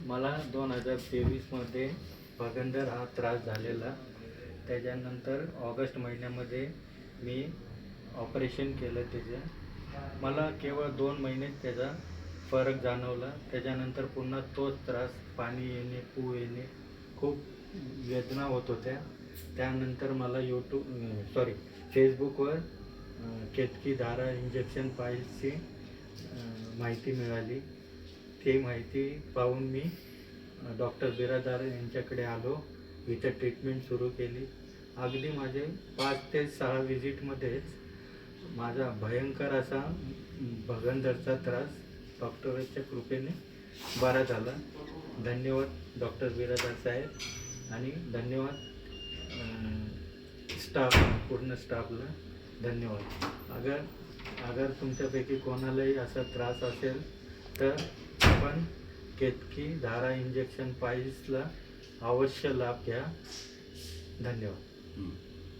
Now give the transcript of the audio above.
मला 2023मध्ये भगंदर हा त्रास झालेला. त्याच्यानंतर ऑगस्ट महिन्यामध्ये मी ऑपरेशन केलं त्याचं. मला केवळ 2 महिनेच त्याचा फरक जाणवला. त्याच्यानंतर पुन्हा तोच त्रास, पाणी येणे, पू येणे, खूप वेदना होत होत्या. त्यानंतर मला फेसबुकवर केतकी धारा इंजेक्शन पाईल्सची माहिती मिळाली. ती माहिती पाहून मी डॉक्टर बिरादार यांच्याकडे आलो. इथं ट्रीटमेंट सुरू केली. अगदी माझे 5 ते 6 व्हिजिटमध्येच माझा भयंकर असा भगंदरचा त्रास डॉक्टरांच्या कृपेने बरा झाला. धन्यवाद डॉक्टर बिरादार साहेब आणि धन्यवाद स्टाफ, पूर्ण स्टाफला धन्यवाद. अगर तुमच्यापैकी कोणालाही असा त्रास असेल तर आपण केतकी धारा इंजेक्शन पाईल्सला अवश्य लाभ घ्या. धन्यवाद.